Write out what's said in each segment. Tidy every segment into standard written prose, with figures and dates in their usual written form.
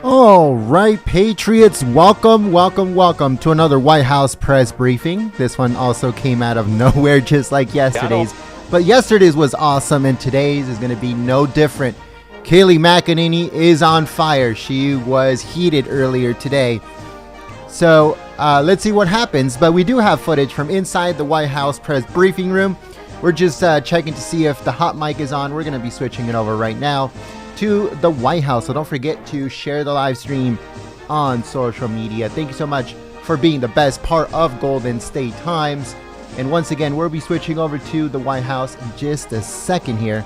All right, Patriots, welcome to another White House press briefing. This one also came out of nowhere, just like yesterday's. But yesterday's was awesome, and today's is going to be no different. Kayleigh McEnany is on fire. She was heated earlier today. So let's see what happens. But we do have footage from inside the White House press briefing room. We're just checking to see if the hot mic is on. We're going to be switching it over right now to the White House. So don't forget to share the live stream on social media. Thank you so much for being the best part of Golden State Times. And once again, we'll be switching over to the White House in just a second here.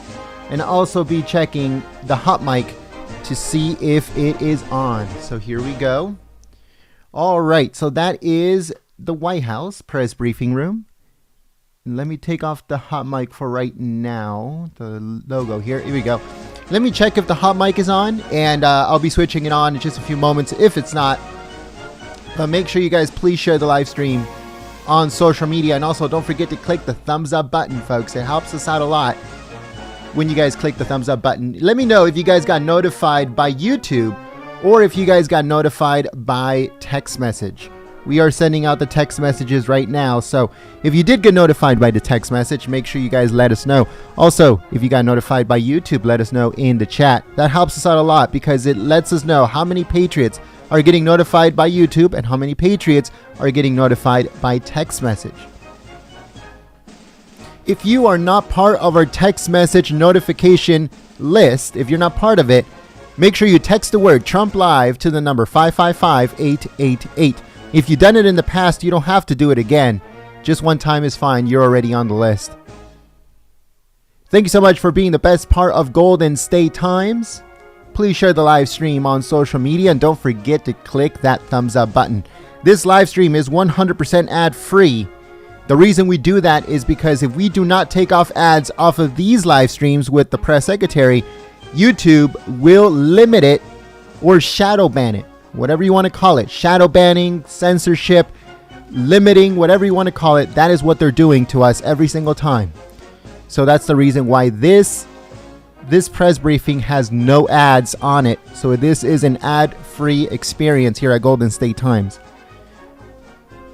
And also be checking the hot mic to see if it is on. So here we go. All right, so that is the White House press briefing room. Let me take off the hot mic for right now. The logo here. Here we go. Let me check if the hot mic is on, and I'll be switching it on in just a few moments if it's not. But make sure you guys please share the live stream on social media, and also don't forget to click the thumbs up button, folks. It helps us out a lot when you guys click the thumbs up button. Let me know if you guys got notified by YouTube or if you guys got notified by text message. We are sending out the text messages right now. So if you did get notified by the text message, make sure you guys let us know. Also, if you got notified by YouTube, let us know in the chat. That helps us out a lot because it lets us know how many Patriots are getting notified by YouTube and how many Patriots are getting notified by text message. If you are not part of our text message notification list, if you're not part of it, make sure you text the word Trump Live to the number 555-888. If you've done it in the past, you don't have to do it again. Just one time is fine. You're already on the list. Thank you so much for being the best part of Golden State Times. Please share the live stream on social media and don't forget to click that thumbs up button. This live stream is 100% ad free. The reason we do that is because if we do not take off ads off of these live streams with the press secretary, YouTube will limit it or shadow ban it. Whatever you want to call it, shadow banning, censorship, limiting, whatever you want to call it, that is what they're doing to us every single time. So that's the reason why this press briefing has no ads on it. So this is an ad-free experience here at Golden State Times.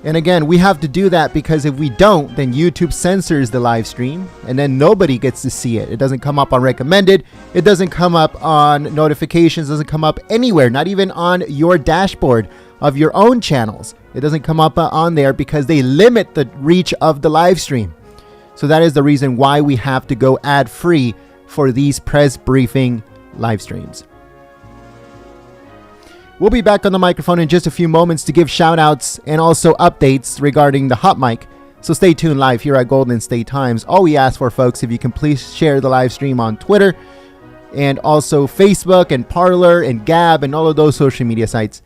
And again, we have to do that because if we don't, then YouTube censors the live stream and then nobody gets to see it. It doesn't come up on recommended. It doesn't come up on notifications. It doesn't come up anywhere, not even on your dashboard of your own channels. It doesn't come up on there because they limit the reach of the live stream. So that is the reason why we have to go ad free for these press briefing live streams. We'll be back on the microphone in just a few moments to give shout outs and also updates regarding the hot mic. So stay tuned live here at Golden State Times. All we ask for, folks, if you can please share the live stream on Twitter and also Facebook and Parler and Gab and all of those social media sites.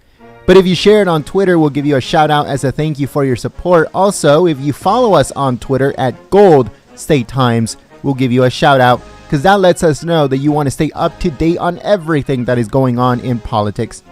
But if you share it on Twitter, we'll give you a shout out as a thank you for your support. Also, if you follow us on Twitter at Gold State Times, we'll give you a shout out because that lets us know that you want to stay up to date on everything that is going on in politics.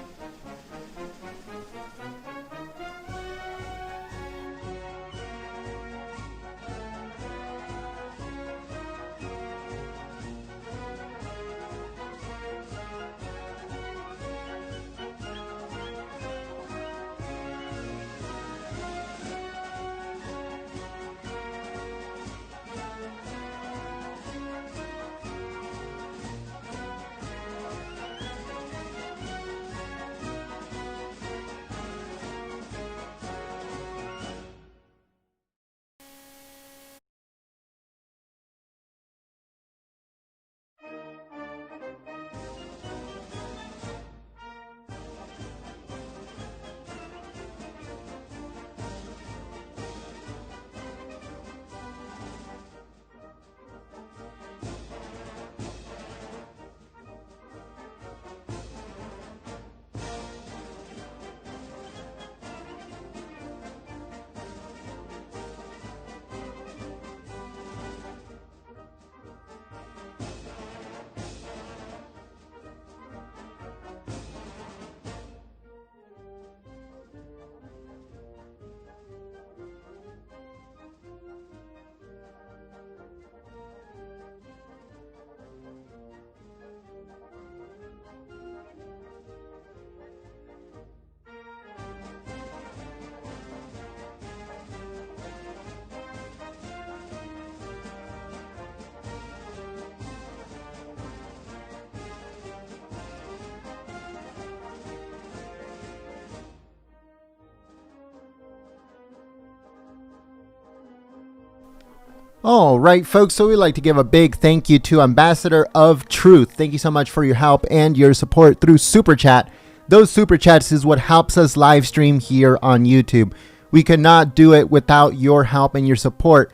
All right, folks, so we'd like to give a big thank you to Ambassador of Truth. Thank you so much for your help and your support through Super Chat. Those Super Chats is what helps us live stream here on YouTube. We could not do it without your help and your support.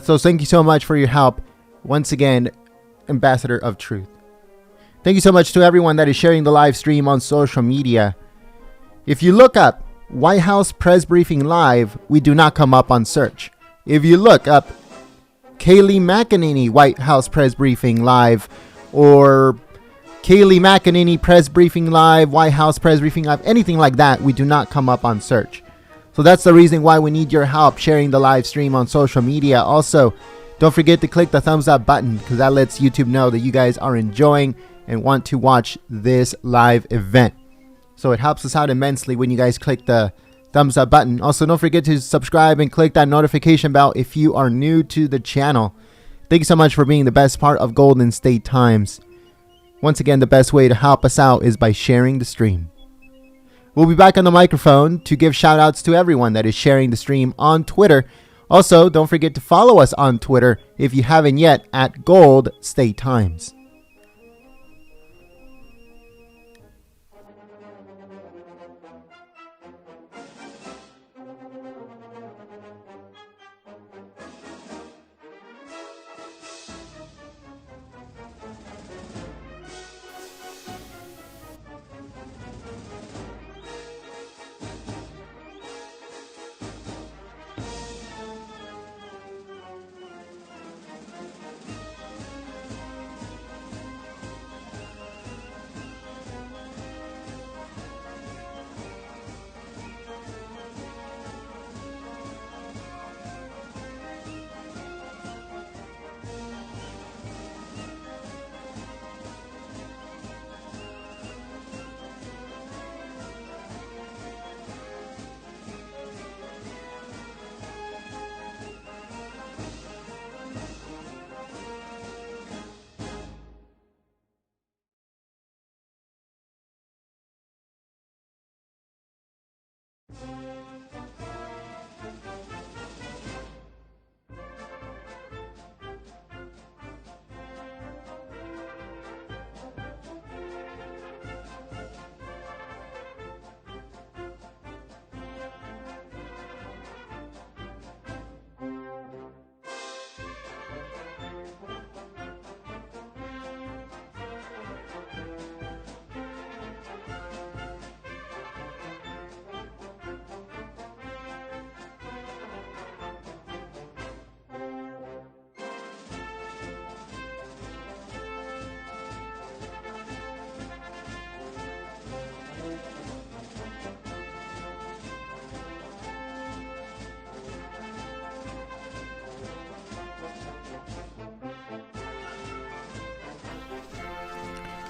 So thank you so much for your help. Once again, Ambassador of Truth. Thank you so much to everyone that is sharing the live stream on social media. If you look up White House Press Briefing Live, we do not come up on search. If you look up Kayleigh McEnany White House Press Briefing Live or Kayleigh McEnany Press Briefing Live, White House Press Briefing Live, anything like that, we do not come up on search. So that's the reason why we need your help sharing the live stream on social media. Also, don't forget to click the thumbs up button because that lets YouTube know that you guys are enjoying and want to watch this live event. So it helps us out immensely when you guys click the thumbs up button. Also, don't forget to subscribe and click that notification bell if you are new to the channel. Thank you so much for being the best part of Golden State Times. Once again, the best way to help us out is by sharing the stream. We'll be back on the microphone to give shout outs to everyone that is sharing the stream on Twitter. Also, don't forget to follow us on Twitter if you haven't yet at Gold State Times.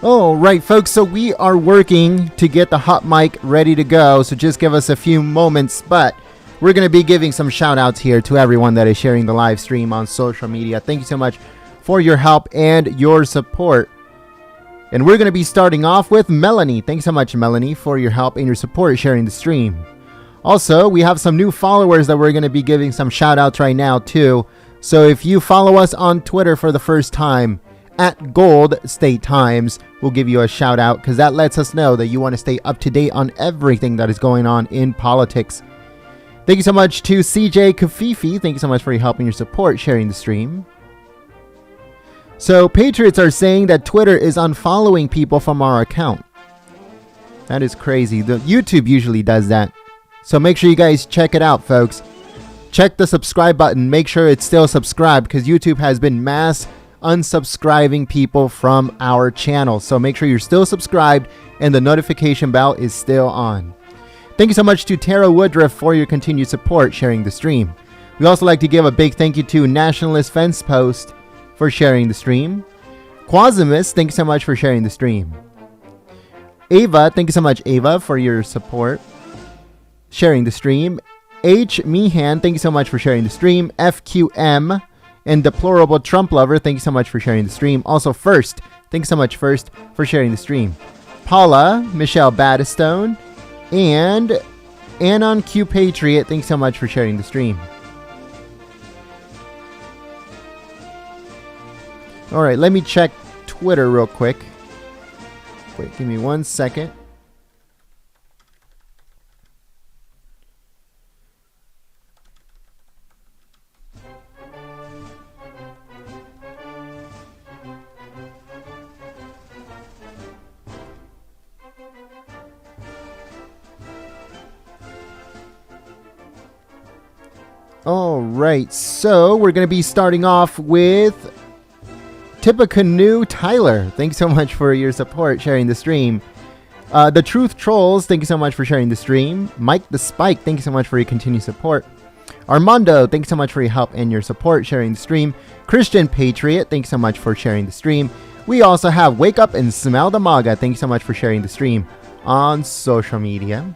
All right, folks, so we are working to get the hot mic ready to go, so just give us a few moments, but we're going to be giving some shout outs here to everyone that is sharing the live stream on social media. Thank you so much for your help and your support. And we're going to be starting off with Melanie. Thanks so much, Melanie, for your help and your support sharing the stream. Also, we have some new followers that we're going to be giving some shout outs right now too. So if you follow us on Twitter for the first time, at Gold State Times, we'll give you a shout out because that lets us know that you want to stay up to date on everything that is going on in politics. Thank you so much to CJ Kafifi. Thank you so much for your help and your support sharing the stream. So Patriots are saying that Twitter is unfollowing people from our account. That is crazy. The YouTube usually does that. So make sure you guys check it out, folks. Check the subscribe button. Make sure it's still subscribed because YouTube has been mass unsubscribing people from our channel. So make sure you're still subscribed and the notification bell is still on. Thank you so much to Tara Woodruff for your continued support sharing the stream. We also like to give a big thank you to Nationalist Fence Post for sharing the stream. Quasimus, thank you so much for sharing the stream. Ava, thank you so much, Ava, for your support sharing the stream. H. Meehan, thank you so much for sharing the stream. FQM and Deplorable Trump Lover, thank you so much for sharing the stream. Also, First, thank you so much, First, for sharing the stream. Paula, Michelle Battistone, and Anon Q Patriot, thank you so much for sharing the stream. All right, let me check Twitter real quick. Wait, give me 1 second. All right, so we're going to be starting off with Tippecanoe Tyler. Thanks so much for your support, sharing the stream. The Truth Trolls, thank you so much for sharing the stream. Mike the Spike, thank you so much for your continued support. Armando, thanks so much for your help and your support, sharing the stream. Christian Patriot, thanks so much for sharing the stream. We also have Wake Up and Smell the Maga, thank you so much for sharing the stream on social media.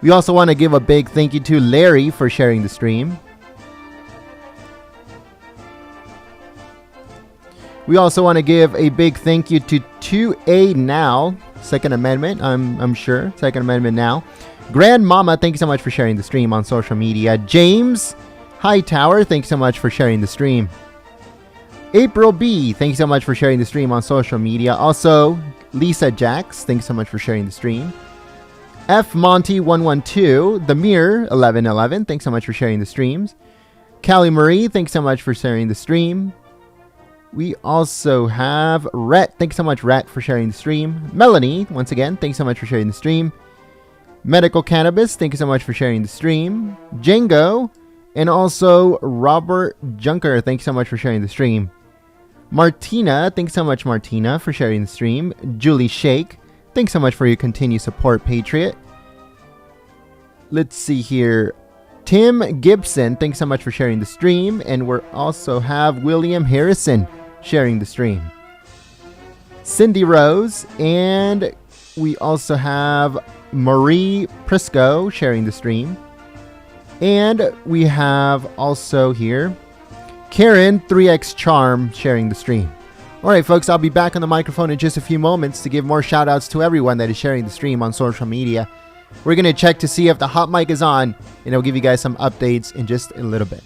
We also want to give a big thank you to Larry for sharing the stream. We also want to give a big thank you to 2A Now, Second Amendment, I'm sure, Second Amendment Now. Grandmama, thank you so much for sharing the stream on social media. James Hightower, thanks so much for sharing the stream. April B, thank you so much for sharing the stream on social media. Also, Lisa Jax, thanks so much for sharing the stream. F Monty 112, The Mirror 1111, thanks so much for sharing the streams. Callie Marie, thanks so much for sharing the stream. We also have Rhett, thanks so much Rhett for sharing the stream. Melanie, once again, thanks so much for sharing the stream. Medical Cannabis, thank you so much for sharing the stream. Django, and also Robert Junker, thanks so much for sharing the stream. Martina, thanks so much Martina for sharing the stream. Julie Shake, thanks so much for your continued support, Patriot. Let's see here. Tim Gibson, thanks so much for sharing the stream. And we also have William Harrison sharing the stream. Cindy Rose. And we also have Marie Prisco sharing the stream. And we have also here Karen 3X Charm sharing the stream. All right, folks, I'll be back on the microphone in just a few moments to give more shout outs to everyone that is sharing the stream on social media. We're going to check to see if the hot mic is on, and I'll give you guys some updates in just a little bit.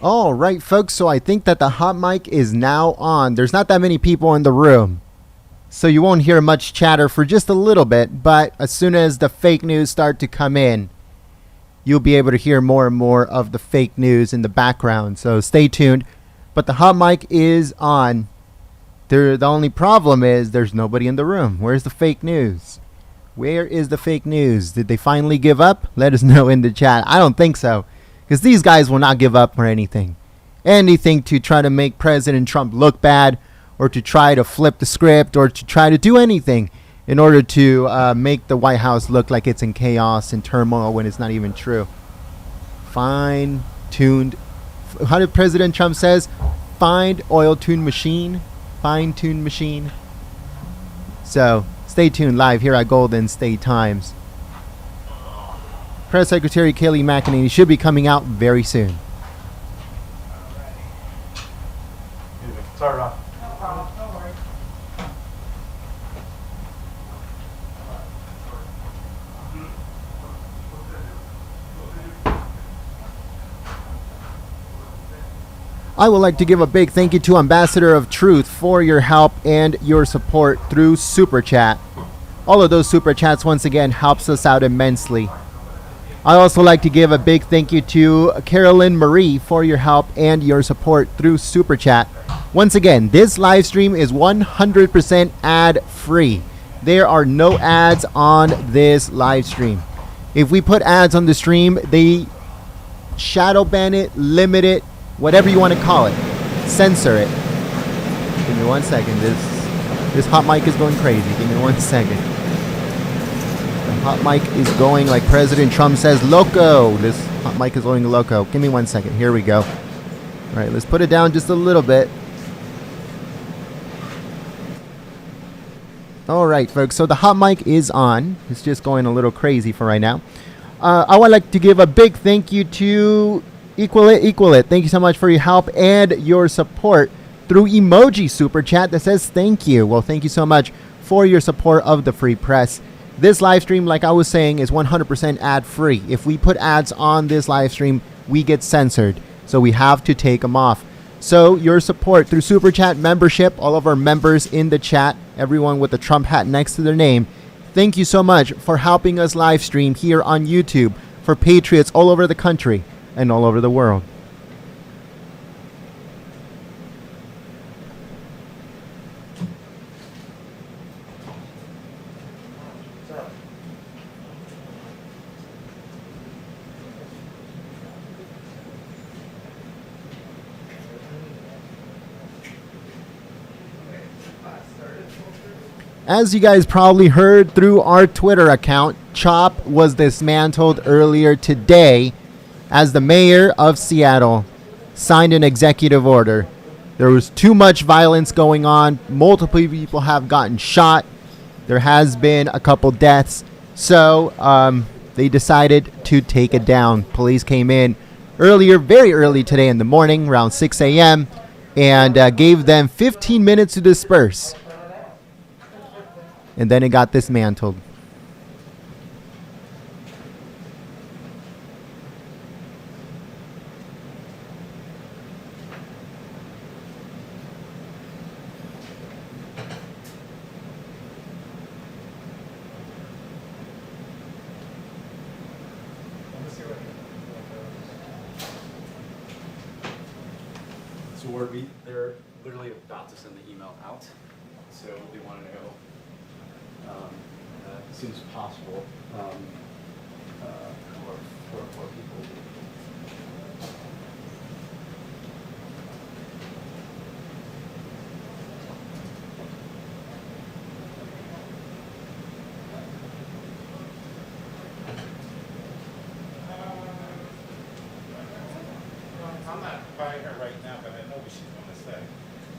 All right, folks, so I think that the hot mic is now on. There's not that many people in the room, so you won't hear much chatter for just a little bit, but as soon as the fake news start to come in, you'll be able to hear more and more of the fake news in the background, so stay tuned. But the hot mic is on. The only problem is there's nobody in the room. Where's the fake news? Where is the fake news? Did they finally give up? Let us know in the chat. I don't think so. Because these guys will not give up for anything. Anything to try to make President Trump look bad, or to try to flip the script, or to try to do anything in order to make the White House look like it's in chaos and turmoil when it's not even true. Fine-tuned. How did President Trump says? Find oil-tuned machine. Fine-tuned machine. So, stay tuned live here at Golden State Times. Press Secretary Kayleigh McEnany should be coming out very soon. Sorry, Ron. I would like to give a big thank you to Ambassador of Truth for your help and your support through Super Chat. All of those Super Chats once again helps us out immensely. I also like to give a big thank you to Carolyn Marie for your help and your support through Super Chat. Once again, this live stream is 100% ad free. There are no ads on this live stream. If we put ads on the stream, they shadow ban it, limit it, whatever you want to call it, censor it. Give me 1 second. This hot mic is going crazy. Give me 1 second. The hot mic is going, like President Trump says, loco. This hot mic is going loco. Give me 1 second. Here we go. All right, let's put it down just a little bit. All right, folks. So the hot mic is on. It's just going a little crazy for right now. I would like to give a big thank you to Equal It. Thank you so much for your help and your support through emoji super chat that says thank you. Well, thank you so much for your support of the free press. This live stream, like I was saying, is 100% ad free. If we put ads on this live stream, we get censored. So we have to take them off. So your support through super chat membership, all of our members in the chat, everyone with the Trump hat next to their name, thank you so much for helping us live stream here on YouTube for patriots all over the country and all over the world. As you guys probably heard through our Twitter account, CHOP was dismantled earlier today as the mayor of Seattle signed an executive order. There was too much violence going on. Multiple people have gotten shot. There has been a couple deaths. So they decided to take it down. Police came in earlier, very early today in the morning, around 6 a.m., and gave them 15 minutes to disperse. And then it got dismantled. So they're literally about to send the email out, so they want to know as soon as possible for people. I'm not buying her right now, but I know what she's going to say.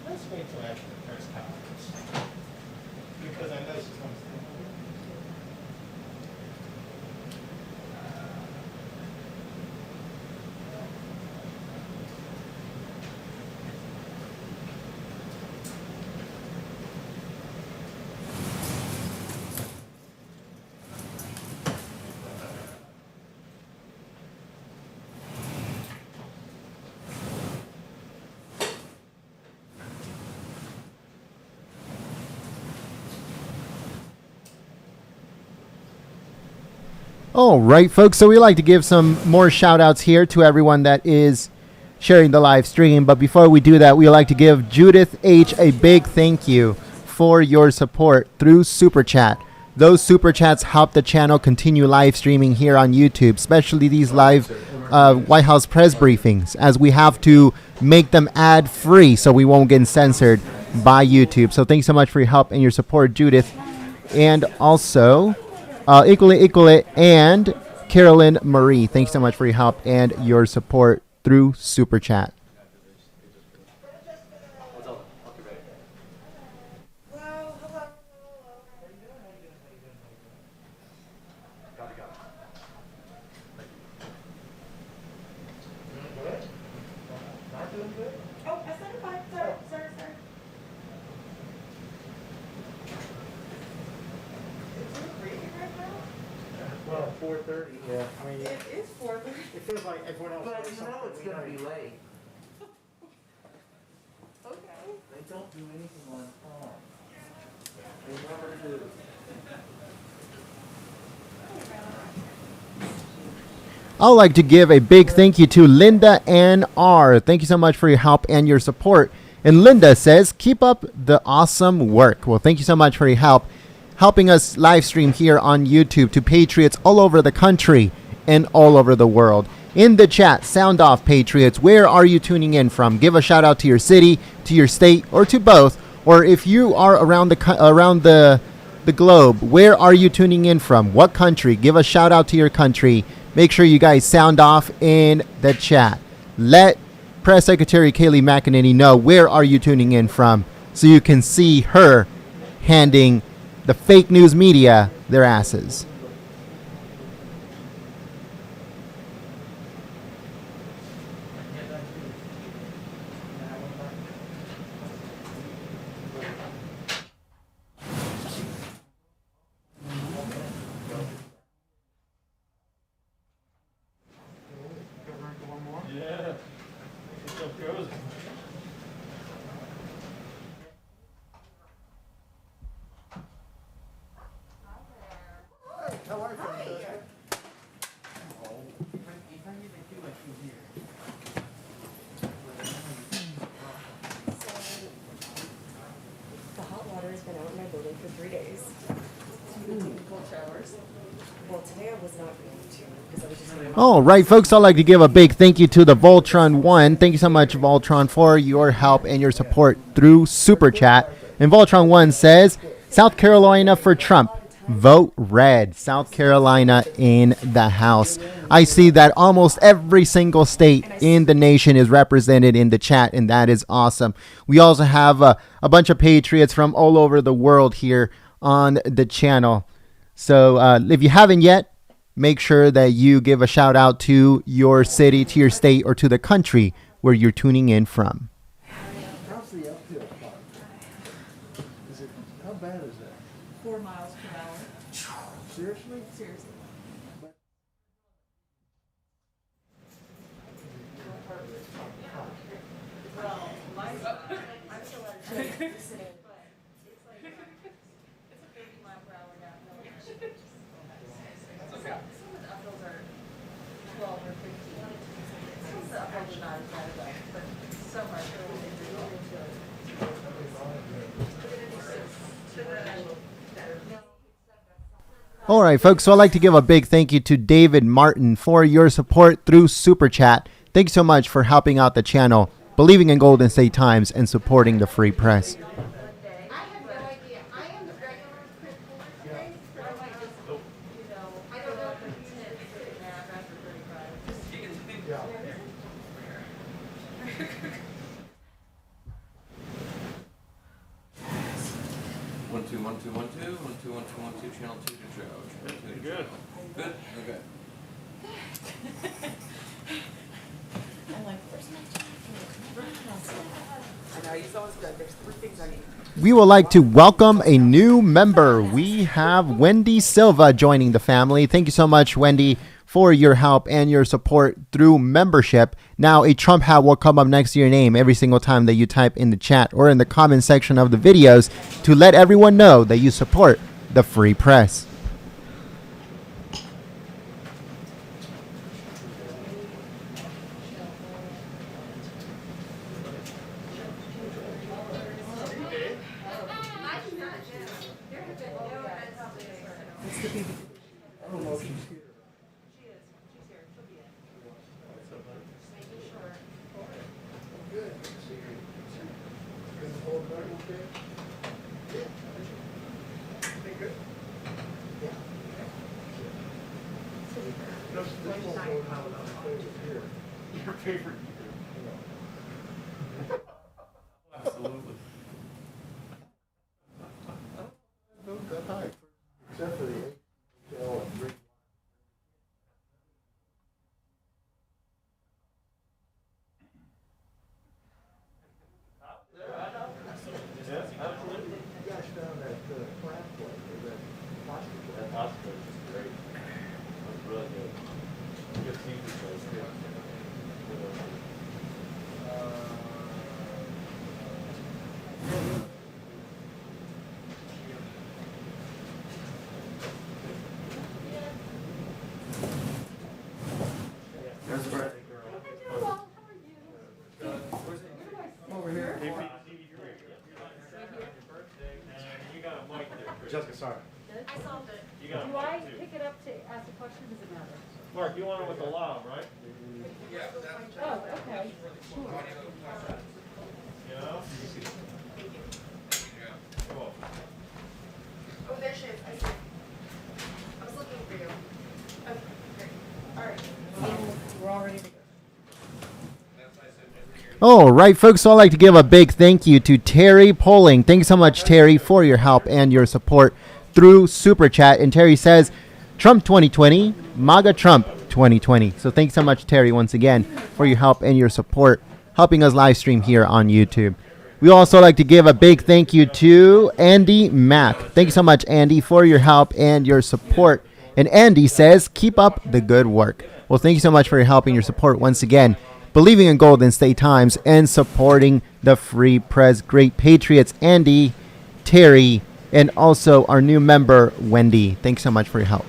Let's wait till after the press conference. Because I know she's going to say. All right, folks. So we like to give some more shout outs here to everyone that is sharing the live stream. But before we do that, we like to give Judith H. a big thank you for your support through Super Chat. Those Super Chats help the channel continue live streaming here on YouTube, especially these live White House press briefings, as we have to make them ad free so we won't get censored by YouTube. So thanks so much for your help and your support, Judith. And also Equal It, and Carolyn Marie. Thanks so much for your help and your support through Super Chat. Well, 4:30, yeah. I mean, It is 4:30. it feels like everyone else But does you know something it's we gonna don't. be late. Okay. They don't do anything on time. They never do. I'd like to give a big thank you to Linda Ann R. Thank you so much for your help and your support. And Linda says, keep up the awesome work. Well, thank you so much for your help, helping us live stream here on YouTube to patriots all over the country and all over the world. In the chat, sound off, patriots. Where are you tuning in from? Give a shout out to your city, to your state, or to both. Or if you are around the globe, where are you tuning in from? What country? Give a shout out to your country. Make sure you guys sound off in the chat. Let Press Secretary Kayleigh McEnany know where are you tuning in from so you can see her handing the fake news media their asses. Yeah. It's so gross. The hot water has been out in my building for 3 days. Cold showers. Well, today I was not going to because I was just going to. All right, folks, I'd like to give a big thank you to the Voltron 1. Thank you so much, Voltron, for your help and your support through Super Chat. And Voltron 1 says, South Carolina for Trump. Vote red. South Carolina in the House. I see that almost every single state in the nation is represented in the chat, and that is awesome. We also have a bunch of patriots from all over the world here on the channel. So if you haven't yet, make sure that you give a shout out to your city, to your state, or to the country where you're tuning in from. How's the uphill part? How bad is that? 4 miles per hour. Seriously? Seriously. Well, I'm still at a listening, but it's like it's a 50-mile-per-hour downhill. Some of the uphills are 12 or 15. Some of the uphills are not as bad as that, but so much. All right, folks, so I'd like to give a big thank you to David Martin for your support through Super Chat. Thanks so much for helping out the channel, believing in Golden State Times, and supporting the free press. I have no idea. I am the regular print holder today, so I might just, I don't know if it's One, two, one, two, one, two, one, two, one, two, one, two, channel 2 to Joe. Channel 2 to Good. Joe. Good? Okay. I like first I know, he's always good. There's 3 things I need. We would like to welcome a new member. We have Wendy Silva joining the family. Thank you so much, Wendy, for your help and your support through membership. Now, a Trump hat will come up next to your name every single time that you type in the chat or in the comment section of the videos to let everyone know that you support the free press. I don't know if she's here. Good. Can you hold back okay? Hey, good. Yeah. This won't go how it plays here. Your favorite Absolutely. Not that high, except for the HL and three. Yes, absolutely. You guys found that plant place, or that hospital. That hospital is great. It was really good. Good seafood place, too. Jessica, sorry. I solved it. You got Do I one, too. pick it up to ask a question? Does it matter? Mark, you want it with the law, right? Oh, okay. You know? Cool. Oh, there she is. I see. I was looking for you. Okay, great. All right. We're all ready to go. All right, folks, so I'd like to give a big thank you to Terry Poling. Thank you so much, Terry, for your help and your support through Super Chat. And Terry says, Trump 2020, MAGA Trump 2020. So thanks so much, Terry, once again, for your help and your support, helping us live stream here on YouTube. We also like to give a big thank you to Andy Mack. Thank you so much, Andy, for your help and your support. And Andy says, keep up the good work. Well, thank you so much for your help and your support once again. Believing in Golden State Times and supporting the free press. Great Patriots, Andy, Terry, and also our new member, Wendy. Thanks so much for your help.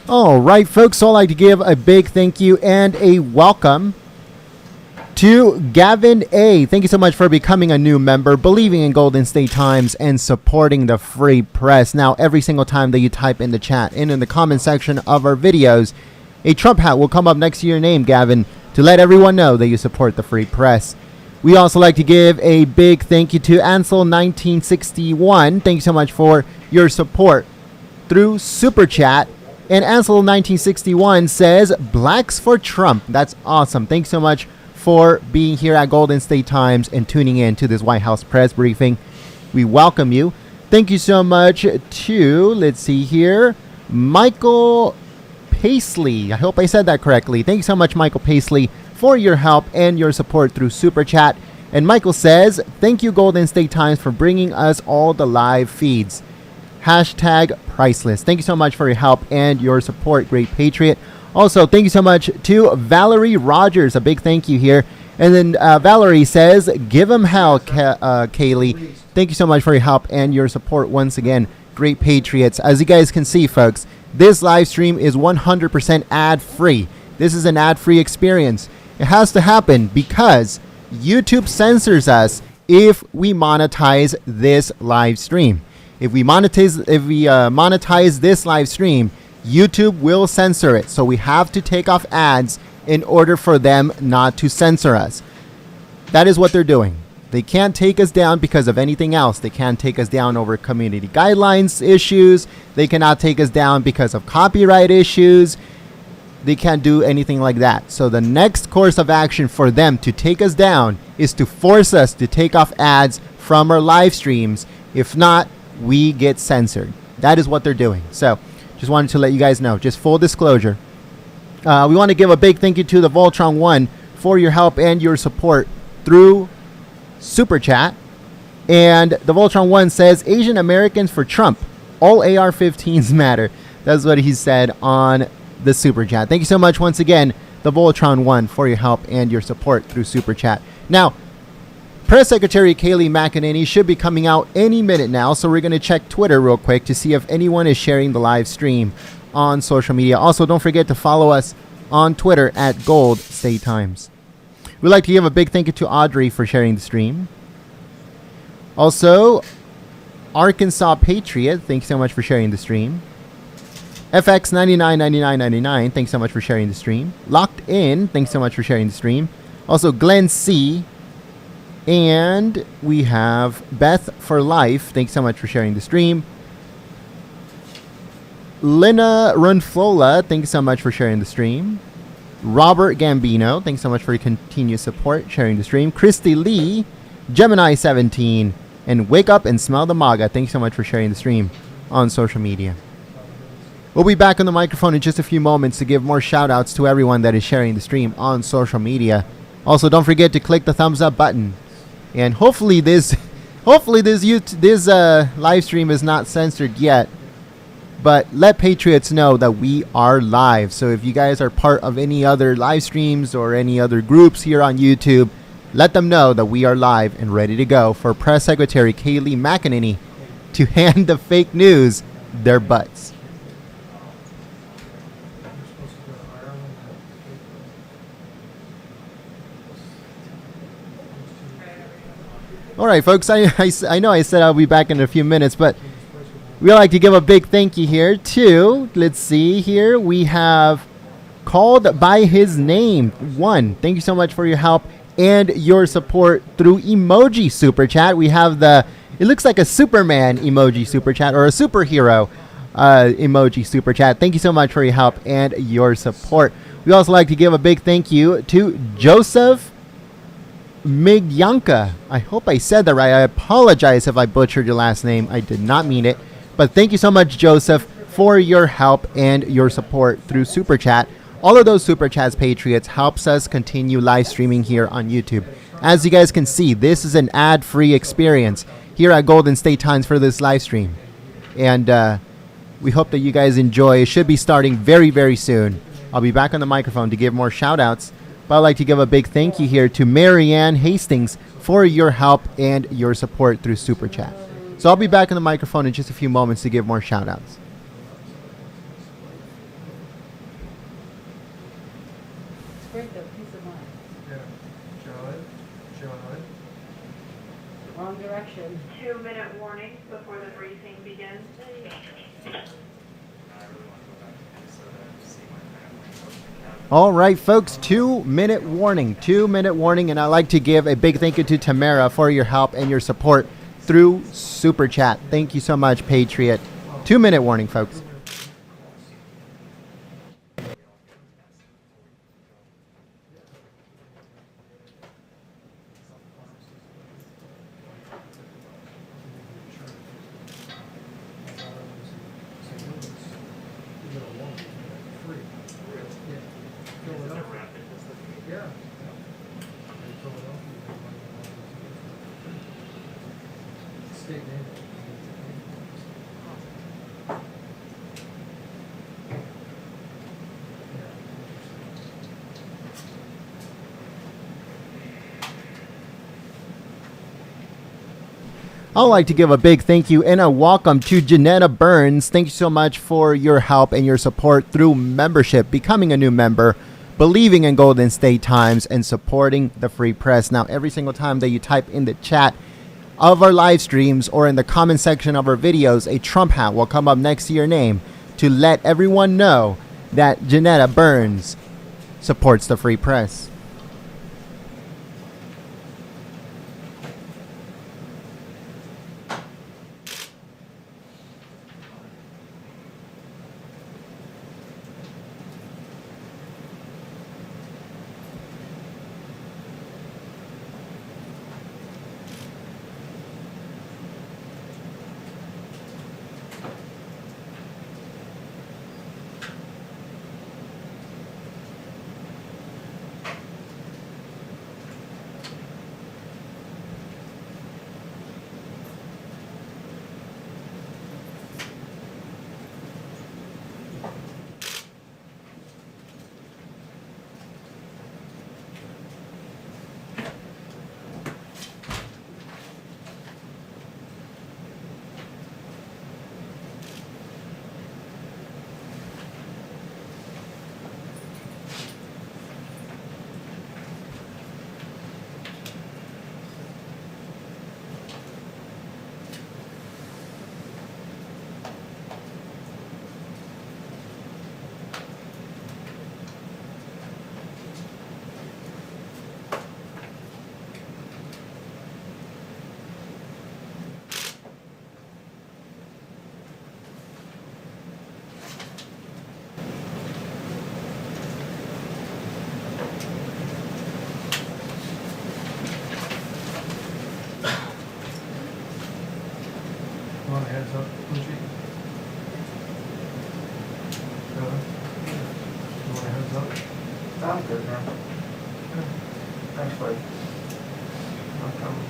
All right, folks, so I'd like to give a big thank you and a welcome to Gavin A. Thank you so much for becoming a new member, believing in Golden State Times, and supporting the free press. Now, every single time that you type in the chat and in the comment section of our videos, a Trump hat will come up next to your name, Gavin, to let everyone know that you support the free press. We also like to give a big thank you to Ansel1961. Thank you so much for your support through Super Chat. And Ansel1961 says, Blacks for Trump. That's awesome. Thanks so much for being here at Golden State Times and tuning in to this White House press briefing. We welcome you. Thank you so much to, let's see here, Michael Paisley. I hope I said that correctly. Thank you so much, Michael Paisley, for your help and your support through Super Chat. And Michael says, thank you, Golden State Times, for bringing us all the live feeds. Hashtag priceless. Thank you so much for your help and your support, Great Patriot. Also, thank you so much to Valerie Rogers. A big thank you here. And then Valerie says, give them hell, Kayleigh. Thank you so much for your help and your support once again, Great Patriots. As you guys can see, folks, this live stream is 100% ad-free. This is an ad-free experience. It has to happen because YouTube censors us if we monetize this live stream. If we monetize this live stream, YouTube will censor it. So we have to take off ads in order for them not to censor us. That is what they're doing. They can't take us down because of anything else. They can't take us down over community guidelines issues. They cannot take us down because of copyright issues. They can't do anything like that. So the next course of action for them to take us down is to force us to take off ads from our live streams. If not, we get censored. That is what they're doing. So just wanted to let you guys know, just full disclosure. We want to give a big thank you to the Voltron 1 for your help and your support through Super Chat. And the Voltron 1 says, Asian Americans for Trump. All AR-15s matter. That's what he said on the Super Chat. Thank you so much once again, the Voltron 1 for your help and your support through Super Chat. Now, Press Secretary Kayleigh McEnany should be coming out any minute now, so we're going to check Twitter real quick to see if anyone is sharing the live stream on social media. Also, don't forget to follow us on Twitter at Gold State Times. We'd like to give a big thank you to Audrey for sharing the stream. Also, Arkansas Patriot, thanks so much for sharing the stream. FX999999, thanks so much for sharing the stream. Locked In, thanks so much for sharing the stream. Also, Glenn C. And we have Beth for Life, thanks so much for sharing the stream. Lina Runflola, thanks so much for sharing the stream. Robert Gambino, thanks so much for your continued support, sharing the stream. Christy Lee, Gemini17, and Wake Up and Smell the MAGA, thanks so much for sharing the stream on social media. We'll be back on the microphone in just a few moments to give more shout outs to everyone that is sharing the stream on social media. Also, don't forget to click the thumbs up button. And hopefully this live stream is not censored yet. But let Patriots know that we are live. So if you guys are part of any other live streams or any other groups here on YouTube, let them know that we are live and ready to go for Press Secretary Kayleigh McEnany to hand the fake news their butts. All right, folks, I know I said I'll be back in a few minutes, but we'd like to give a big thank you here to, let's see here, we have Called by His Name 1. Thank you so much for your help and your support through emoji super chat. We have it looks like a Superman emoji super chat or a superhero emoji super chat. Thank you so much for your help and your support. We also like to give a big thank you to Joseph Migyanka. I hope I said that right. I apologize if I butchered your last name. I did not mean it. But thank you so much, Joseph, for your help and your support through Super Chat. All of those Super Chats, Patriots, helps us continue live streaming here on YouTube. As you guys can see, this is an ad-free experience here at Golden State Times for this live stream. And we hope that you guys enjoy. It should be starting very, very soon. I'll be back on the microphone to give more shout-outs. But I'd like to give a big thank you here to Marianne Hastings for your help and your support through Super Chat. So I'll be back on the microphone in just a few moments to give more shout-outs. It's great though, peace of mind. Yeah. John. Wrong direction. 2-minute warning before the briefing begins. All right, folks, 2-minute warning. 2-minute warning, and I'd like to give a big thank you to Tamara for your help and your support through Super Chat. Thank you so much, Patriot. 2-minute warning, folks. I'd like to give a big thank you and a welcome to Janetta Burns. Thank you so much for your help and your support through membership, becoming a new member, believing in Golden State Times, and supporting the free press. Now, every single time that you type in the chat of our live streams or in the comment section of our videos, a Trump hat will come up next to your name to let everyone know that Janetta Burns supports the free press. I'm good, man. Thanks, buddy. No problem.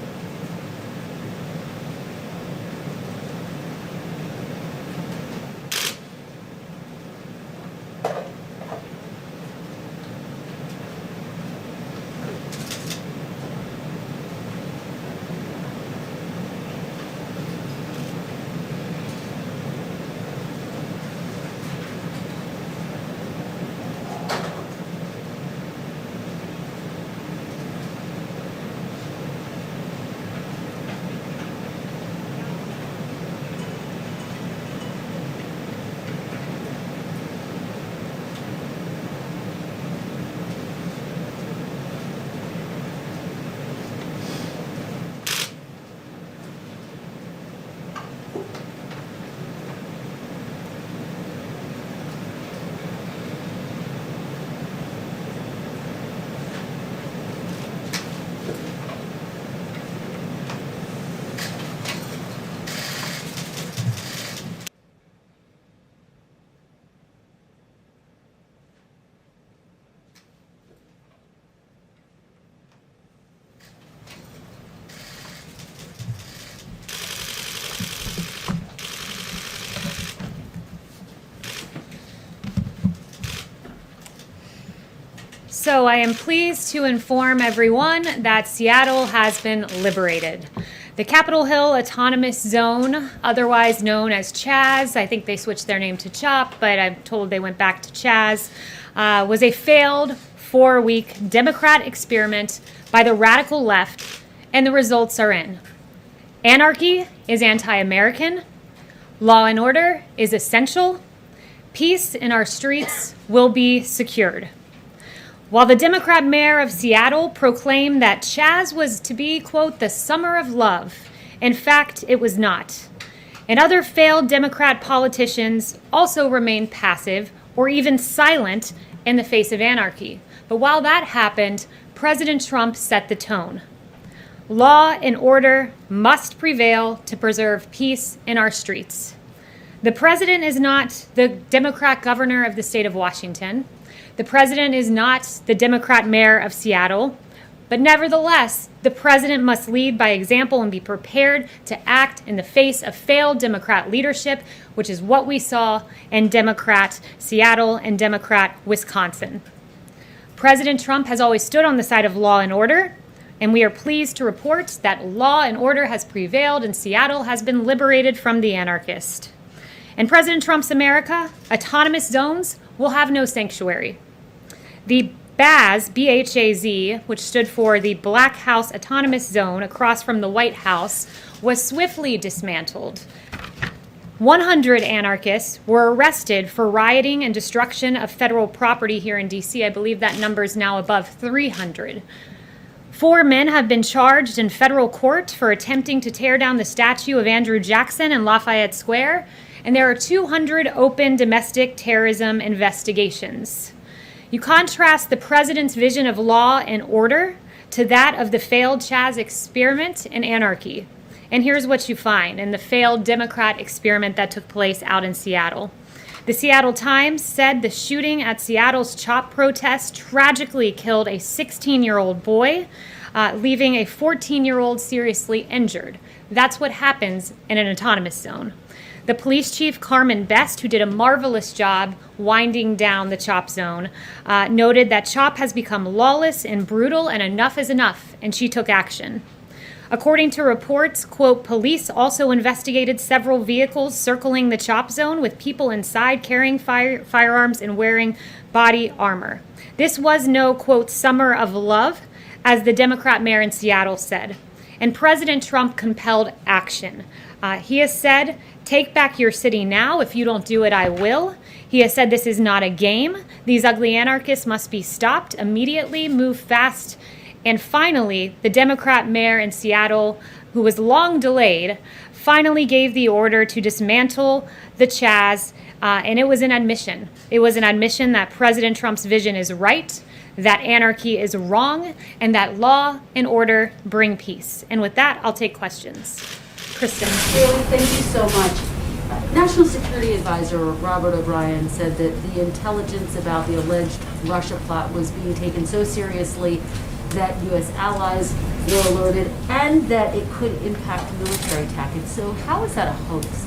So I am pleased to inform everyone that Seattle has been liberated. The Capitol Hill Autonomous Zone, otherwise known as CHAZ, I think they switched their name to CHOP, but I'm told they went back to CHAZ, was a failed 4-week Democrat experiment by the radical left, and the results are in. Anarchy is anti-American. Law and order is essential. Peace in our streets will be secured. While the Democrat mayor of Seattle proclaimed that CHAZ was to be, quote, the summer of love, in fact, it was not. And other failed Democrat politicians also remained passive or even silent in the face of anarchy. But while that happened, President Trump set the tone. Law and order must prevail to preserve peace in our streets. The president is not the Democrat governor of the state of Washington. The president is not the Democrat mayor of Seattle, but nevertheless, the president must lead by example and be prepared to act in the face of failed Democrat leadership, which is what we saw in Democrat Seattle and Democrat Wisconsin. President Trump has always stood on the side of law and order, and we are pleased to report that law and order has prevailed and Seattle has been liberated from the anarchist. In President Trump's America, autonomous zones will have no sanctuary. The BAZ, B-H-A-Z, which stood for the Black House Autonomous Zone across from the White House, was swiftly dismantled. 100 anarchists were arrested for rioting and destruction of federal property here in D.C. I believe that number is now above 300. 4 men have been charged in federal court for attempting to tear down the statue of Andrew Jackson in Lafayette Square, and there are 200 open domestic terrorism investigations. You contrast the president's vision of law and order to that of the failed CHAZ experiment in anarchy. And here's what you find in the failed Democrat experiment that took place out in Seattle. The Seattle Times said the shooting at Seattle's CHOP protest tragically killed a 16-year-old boy, leaving a 14-year-old seriously injured. That's what happens in an autonomous zone. The police chief, Carmen Best, who did a marvelous job winding down the CHOP zone, noted that CHOP has become lawless and brutal and enough is enough, and she took action. According to reports, quote, police also investigated several vehicles circling the CHOP zone with people inside carrying firearms and wearing body armor. This was no, quote, summer of love, as the Democrat mayor in Seattle said. And President Trump compelled action. He has said, take back your city now. If you don't do it, I will. He has said this is not a game. These ugly anarchists must be stopped immediately, move fast. And finally, the Democrat mayor in Seattle, who was long delayed, finally gave the order to dismantle the CHAZ, and it was an admission. It was an admission that President Trump's vision is right, that anarchy is wrong, and that law and order bring peace. And with that, I'll take questions. Kristen. Kayleigh, thank you so much. National Security Advisor Robert O'Brien said that the intelligence about the alleged Russia plot was being taken so seriously that U.S. allies were alerted and that it could impact military tactics. So how is that a hoax?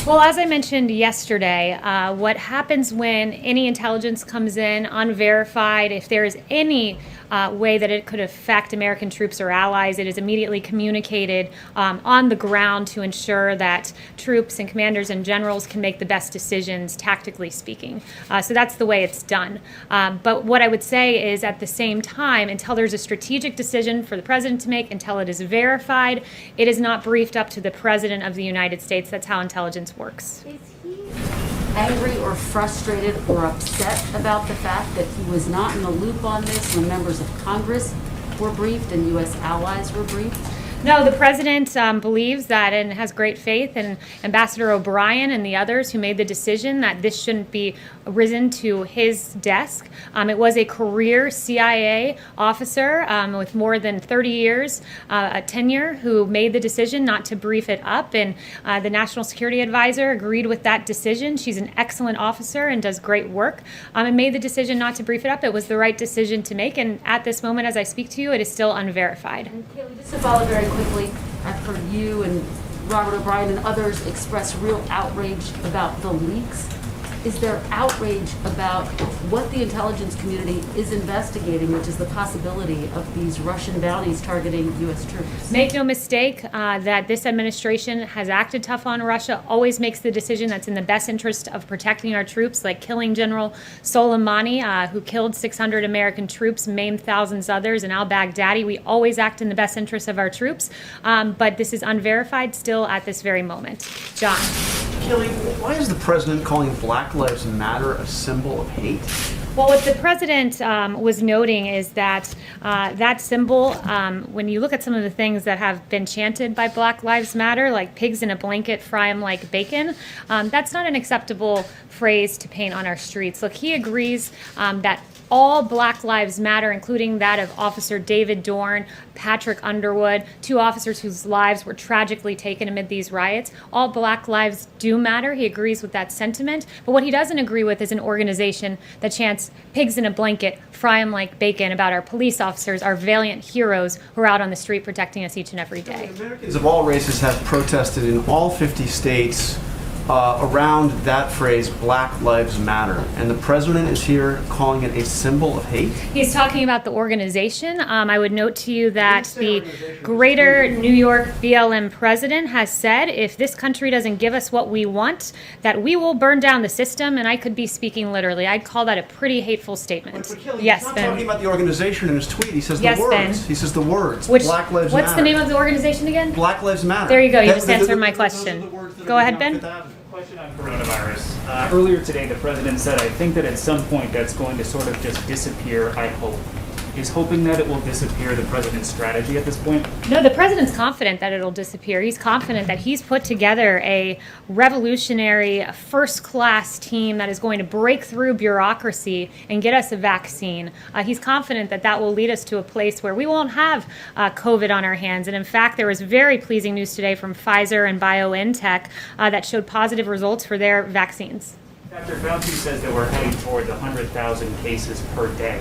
Well, as I mentioned yesterday, what happens when any intelligence comes in unverified, if there is any way that it could affect American troops or allies, it is immediately communicated on the ground to ensure that troops and commanders and generals can make the best decisions, tactically speaking. So that's the way it's done. But what I would say is, at the same time, until there's a strategic decision for the president to make, until it is verified, it is not briefed up to the president of the United States. That's how intelligence works. Is he angry or frustrated or upset about the fact that he was not in the loop on this when members of Congress were briefed and U.S. allies were briefed? No, the president believes that and has great faith in Ambassador O'Brien and the others who made the decision that this shouldn't be risen to his desk. It was a career CIA officer with more than 30 years tenure who made the decision not to brief it up, and the National Security Advisor agreed with that decision. She's an excellent officer and does great work, and made the decision not to brief it up. It was the right decision to make, and at this moment, as I speak to you, it is still unverified. And Kayleigh, just to follow very quickly, I've heard you and Robert O'Brien and others express real outrage about the leaks. Is there outrage about what the intelligence community is investigating, which is the possibility of these Russian bounties targeting U.S. troops? Make no mistake that this administration has acted tough on Russia, always makes the decision that's in the best interest of protecting our troops, like killing General Soleimani, who killed 600 American troops, maimed thousands others, and al-Baghdadi. We always act in the best interest of our troops, but this is unverified still at this very moment. John. Kayleigh, why is the president calling Black Lives Matter a symbol of hate? Well, what the president was noting is that that symbol, when you look at some of the things that have been chanted by Black Lives Matter, like pigs in a blanket, fry 'em like bacon, that's not an acceptable phrase to paint on our streets. Look, he agrees that all Black Lives Matter, including that of Officer David Dorn, Patrick Underwood, two officers whose lives were tragically taken amid these riots. All Black lives do matter. He agrees with that sentiment. But what he doesn't agree with is an organization that chants pigs in a blanket, fry 'em like bacon about our police officers, our valiant heroes who are out on the street protecting us each and every day. Americans of all races have protested in all 50 states around that phrase, Black Lives Matter, and the president is here calling it a symbol of hate? He's talking about the organization. I would note to you that the Greater New York BLM president has said if this country doesn't give us what we want, that we will burn down the system, and I could be speaking literally. I'd call that a pretty hateful statement. But Kayleigh, Yes, he's not Ben. talking about the organization in his tweet. He says Yes, the words. Ben. He says the words. Which, Black Lives what's Matter. the name of the organization again? Black Lives Matter. There you go. You That- just those are answered the- my those are question. the words that Go are ahead, being on Ben. Fifth Avenue. Question on coronavirus. Earlier today, the president said, I think that at some point that's going to sort of just disappear, I hope. Is hoping that it will disappear the president's strategy at this point? No, the president's confident that it'll disappear. He's confident that he's put together a revolutionary, first-class team that is going to break through bureaucracy and get us a vaccine. He's confident that that will lead us to a place where we won't have COVID on our hands. And in fact, there was very pleasing news today from Pfizer and BioNTech that showed positive results for their vaccines. Dr. Fauci says that we're heading towards 100,000 cases per day.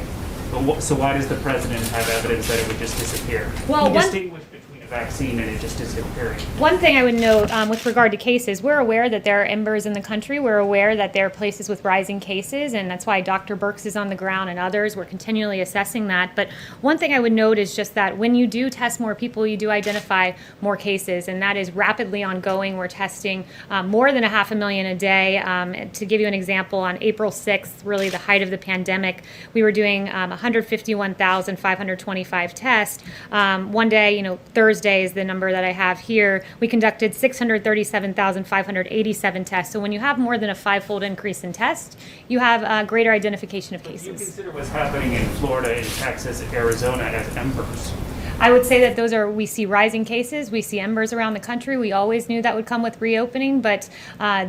But so why does the president have evidence that it would just disappear? Well, he one- distinguished between a vaccine and it just disappearing. One thing I would note with regard to cases, we're aware that there are embers in the country. We're aware that there are places with rising cases, and that's why Dr. Birx is on the ground and others. We're continually assessing that. But one thing I would note is just that when you do test more people, you do identify more cases, and that is rapidly ongoing. We're testing more than 500,000 a day. To give you an example, on April 6th, really the height of the pandemic, we were doing 151,525 tests. One day, Thursday is the number that I have here. We conducted 637,587 tests. So when you have more than a five-fold increase in tests, you have a greater identification of Do you cases. consider what's happening in Florida, in Texas, Arizona as embers? I would say that we see rising cases, we see embers around the country. We always knew that would come with reopening, but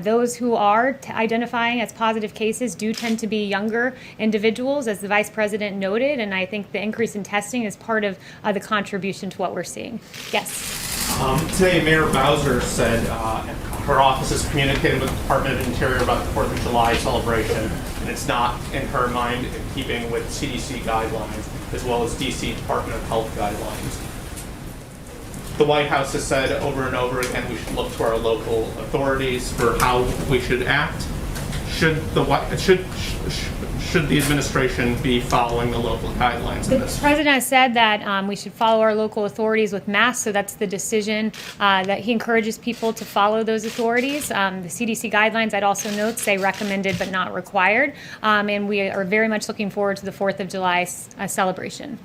those who are identifying as positive cases do tend to be younger individuals, as the vice president noted, and I think the increase in testing is part of the contribution to what we're seeing. Yes. Today, Mayor Bowser said her office has communicated with the Department of Interior about the 4th of July celebration, and it's not, in her mind, in keeping with CDC guidelines, as well as DC Department of Health guidelines. The White House has said over and over again we should look to our local authorities for how we should act. Should the administration be following the local guidelines in The this? president has said that we should follow our local authorities with masks, so that's the decision that he encourages people to follow those authorities. The CDC guidelines, I'd also note, say recommended but not required, and we are very much looking forward to the 4th of July celebration.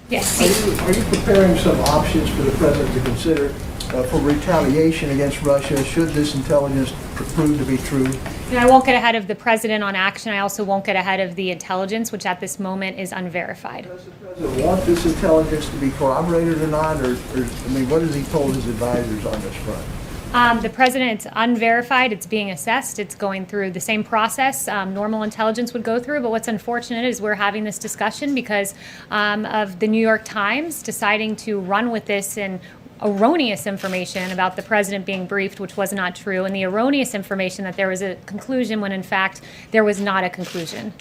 Yes. Are you preparing some options for the president to consider for retaliation against Russia should this intelligence prove to be true? And I won't get ahead of the president on action. I also won't get ahead of the intelligence, which at this moment is unverified. Does the president want this intelligence to be corroborated or not? Or I mean, what has he told his advisors on this front? The president, it's unverified, it's being assessed, it's going through the same process normal intelligence would go through, but what's unfortunate is we're having this discussion because of the New York Times deciding to run with this and erroneous information about the president being briefed, which was not true, and the erroneous information that there was a conclusion when in fact there was not a conclusion.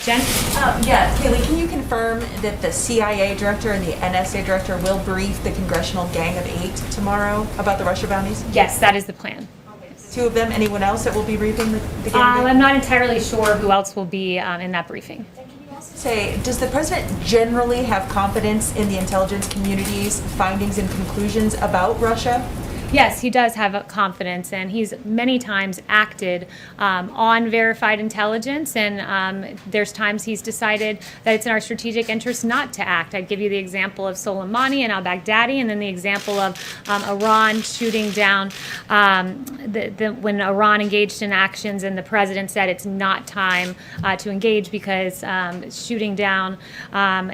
Jen? Yeah, Kayleigh, can you confirm that the CIA director and the NSA director will brief the Congressional Gang of 8 tomorrow about the Russia bounties? Yes, that is the plan. Two of them, anyone else that will be briefing the Gang of 8? I'm not entirely sure who else will be in that briefing. Say, does the president generally have confidence in the intelligence community's findings and conclusions about Russia? Yes, he does have confidence, and he's many times acted on verified intelligence, and there's times he's decided that it's in our strategic interest not to act. I'd give you the example of Soleimani and al-Baghdadi, and then the example of Iran shooting down when Iran engaged in actions, and the president said it's not time to engage because shooting down an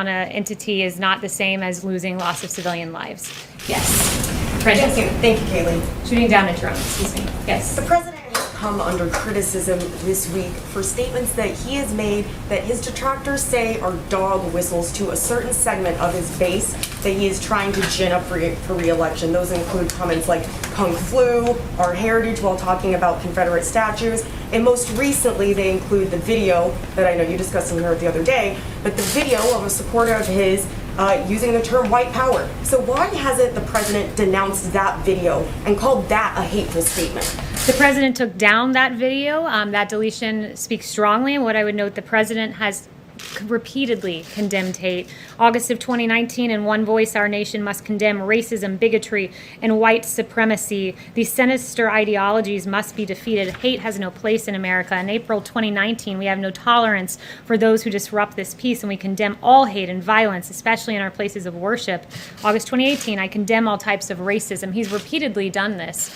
entity is not the same as losing loss of civilian lives. Yes. Thank you, Kayleigh. Shooting down a drone, excuse me. Yes. The president has come under criticism this week for statements that he has made that his detractors say are dog whistles to a certain segment of his base that he is trying to gin up for re-election. Those include comments like Kung Flu, our heritage, while talking about Confederate statues. And most recently, they include the video that I know you discussed in here the other day, but the video of a supporter of his using the term white power. So why hasn't the president denounced that video and called that a hateful statement? The president took down that video. That deletion speaks strongly, and what I would note, the president has repeatedly condemned hate. August of 2019, in one voice, our nation must condemn racism, bigotry, and white supremacy. These sinister ideologies must be defeated. Hate has no place in America. In April 2019, we have no tolerance for those who disrupt this peace, and we condemn all hate and violence, especially in our places of worship. August 2018, I condemn all types of racism. He's repeatedly done this.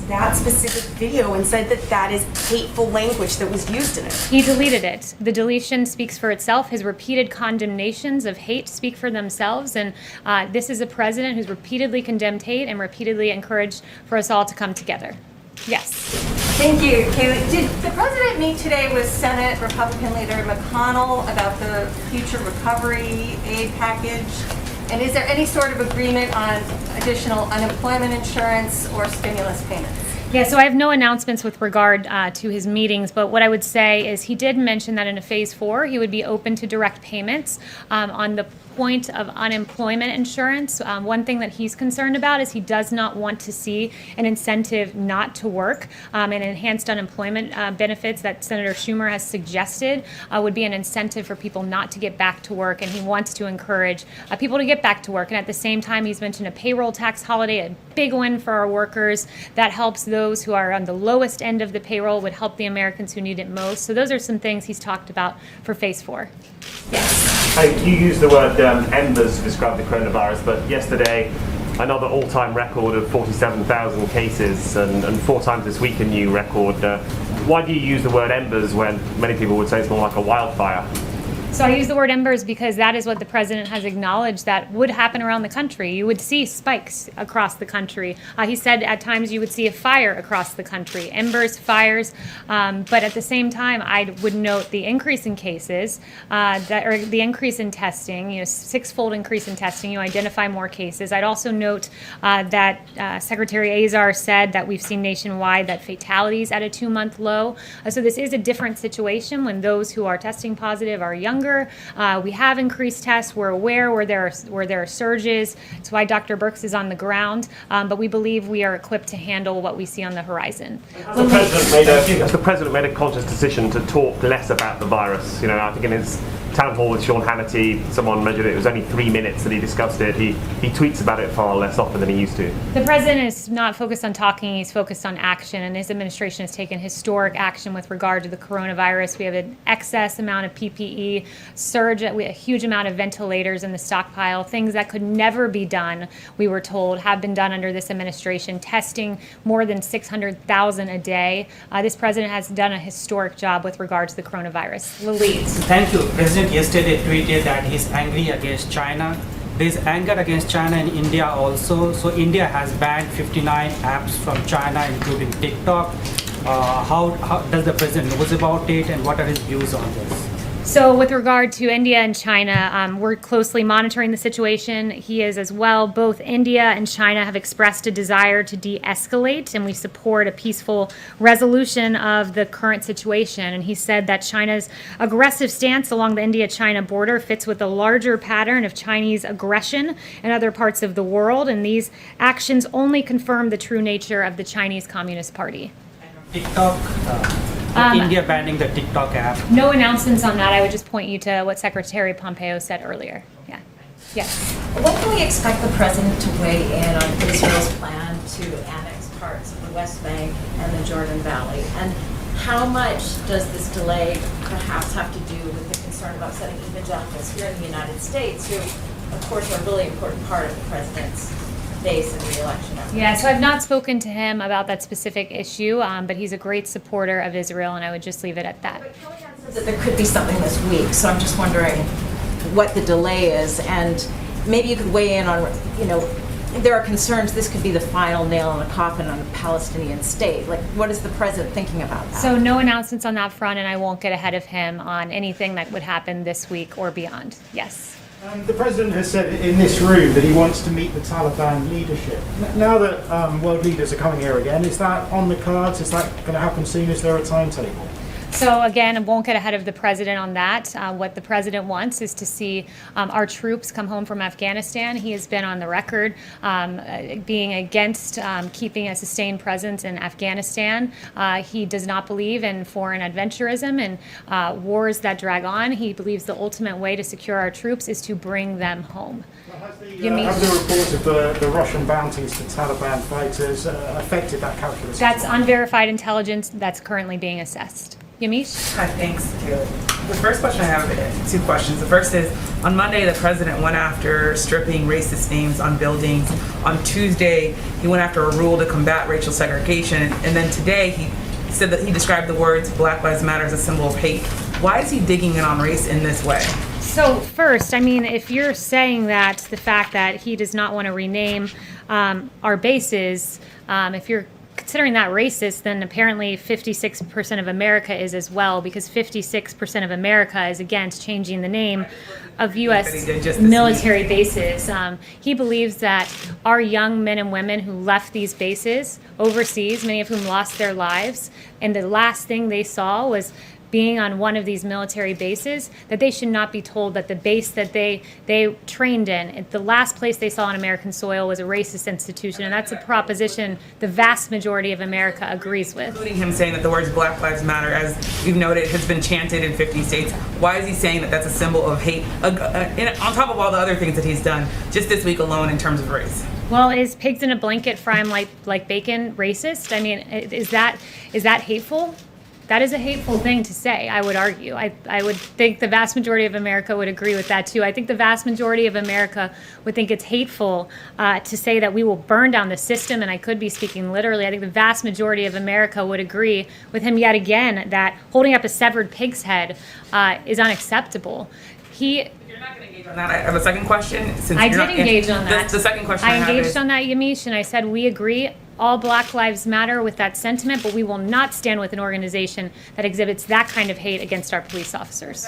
That specific video and said that that is hateful language that was used in it. He deleted it. The deletion speaks for itself. His repeated condemnations of hate speak for themselves, and this is a president who's repeatedly condemned hate and repeatedly encouraged for us all to come together. Yes. Thank you, Kayleigh. Did the president meet today with Senate Republican leader McConnell about the future recovery aid package? And is there any sort of agreement on additional unemployment insurance or stimulus payments? Yeah, so I have no announcements with regard to his meetings, but what I would say is he did mention that in a phase 4, he would be open to direct payments on the point of unemployment insurance. One thing that he's concerned about is he does not want to see an incentive not to work, and enhanced unemployment benefits that Senator Schumer has suggested would be an incentive for people not to get back to work, and he wants to encourage people to get back to work. And at the same time, he's mentioned a payroll tax holiday, a big win for our workers that helps those who are on the lowest end of the payroll, would help the Americans who need it most. So those are some things he's talked about for phase 4. Yes. You used the word embers to describe the coronavirus, but yesterday another all-time record of 47,000 cases and 4 times this week a new record. Why do you use the word embers when many people would say it's more like a wildfire? So I use the word embers because that is what the president has acknowledged that would happen around the country. You would see spikes across the country. He said at times you would see a fire across the country, embers, fires. But at the same time, I would note the increase in cases, or the increase in testing, 6-fold increase in testing. You identify more cases. I'd also note that Secretary Azar said that we've seen nationwide that fatalities at a 2-month low. So this is a different situation when those who are testing positive are younger. We have increased tests. We're aware where there are surges. That's why Dr. Birx is on the ground. But we believe we are equipped to handle what we see on the horizon. Has the president made a conscious decision to talk less about the virus? I think in his town hall with Sean Hannity, someone measured it was only 3 minutes that he discussed it. He tweets about it far less often than he used to. The president is not focused on talking, he's focused on action, and his administration has taken historic action with regard to the coronavirus. We have an excess amount of PPE, surge, a huge amount of ventilators in the stockpile, things that could never be done, we were told, have been done under this administration, testing more than 600,000 a day. This president has done a historic job with regard to the coronavirus. Lalit. Thank you. President yesterday tweeted that he's angry against China. There's anger against China in India also. So India has banned 59 apps from China, including TikTok. How does the president knows about it, and what are his views on this? So with regard to India and China, we're closely monitoring the situation. He is as well. Both India and China have expressed a desire to de-escalate, and we support a peaceful resolution of the current situation. And he said that China's aggressive stance along the India-China border fits with a larger pattern of Chinese aggression in other parts of the world, and these actions only confirm the true nature of the Chinese Communist Party. TikTok, India banning the TikTok app. No announcements on that. I would just point you to what Secretary Pompeo said earlier. Yeah. Yes. When can we expect the president to weigh in on Israel's plan to annex parts of the West Bank and the Jordan Valley? And how much does this delay perhaps have to do with the concern about setting evangelicals here in the United States, who, of course, are a really important part of the president's base in the election effort? Yeah, so I've not spoken to him about that specific issue, but he's a great supporter of Israel, and I would just leave it at that. But Kayleigh said that there could be something this week, so I'm just wondering what the delay is, and maybe you could weigh in on, there are concerns this could be the final nail in the coffin on a Palestinian state. Like, what is the president thinking about that? So no announcements on that front, and I won't get ahead of him on anything that would happen this week or beyond. Yes. The president has said in this room that he wants to meet the Taliban leadership. Now that world leaders are coming here again, is that on the cards? Is that going to happen soon? Is there a timetable? So again, I won't get ahead of the president on that. What the president wants is to see our troops come home from Afghanistan. He has been on the record being against keeping a sustained presence in Afghanistan. He does not believe in foreign adventurism and wars that drag on. He believes the ultimate way to secure our troops is to bring them home. Have the reports of the Russian bounties to Taliban fighters affected that calculus? That's unverified intelligence that's currently being assessed. Yamish? Hi, thanks, Kayleigh. The first question I have is 2 questions. The first is, on Monday, the president went after stripping racist names on buildings. On Tuesday, he went after a rule to combat racial segregation. And then today, he said that he described the words Black Lives Matter as a symbol of hate. Why is he digging in on race in this way? So first, if you're saying that the fact that he does not want to rename our bases, if you're considering that racist, then apparently 56% of America is as well, because 56% of America is against changing the name of U.S. military bases. He believes that our young men and women who left these bases overseas, many of whom lost their lives, and the last thing they saw was being on one of these military bases, that they should not be told that the base that they trained in, the last place they saw on American soil, was a racist institution, and that's a proposition the vast majority of America agrees with. Including him saying that the words Black Lives Matter, as we've noted, has been chanted in 50 states. Why is he saying that that's a symbol of hate, on top of all the other things that he's done just this week alone in terms of race? Well, is pigs in a blanket fry 'em like bacon racist? Is that hateful? That is a hateful thing to say, I would argue. I would think the vast majority of America would agree with that too. I think the vast majority of America would think it's hateful to say that we will burn down the system, and I could be speaking literally. I think the vast majority of America would agree with him yet again that holding up a severed pig's head is unacceptable. You're not going to engage on that. I have a second question. I did engage on that. The second question I engaged on that, Yamiche, and I said we agree. All Black Lives Matter with that sentiment, but we will not stand with an organization that exhibits that kind of hate against our police officers.